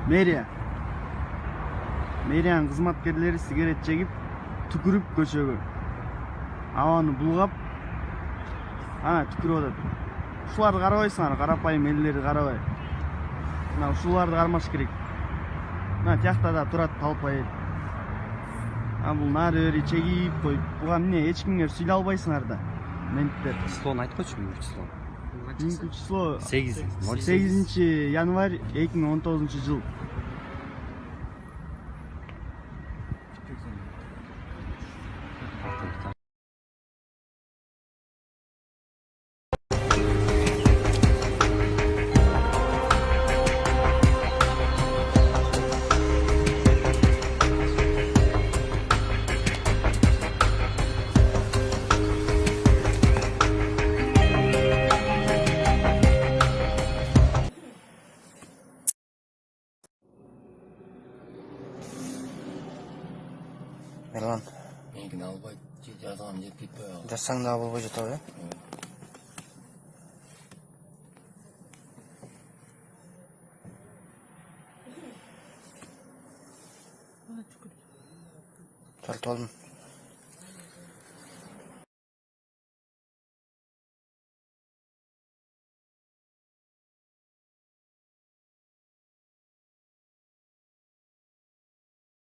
Мэриянын кызматкерлери сигарет чегип, түкүрүп көчөгө. Абаны булгап, ана түкүрүп атат. Ушуларды карабайсыңар, карапайым элдерди карабай. Мына ушуларды кармаш керек. Мына тиякта да турат талпа эл. Бул нары бери чегип коюп, буга эмне эч кимге сүйлөй албайсыңар да. Менттер. Числону айткычы, бүгүнкү число. Бүгүнкү число 8 январь 2019 жыл. Ерлан, Меникini албайт, жазган жетпейт баягы. жазсаң да болбой жатабы, э? Тартып алдым.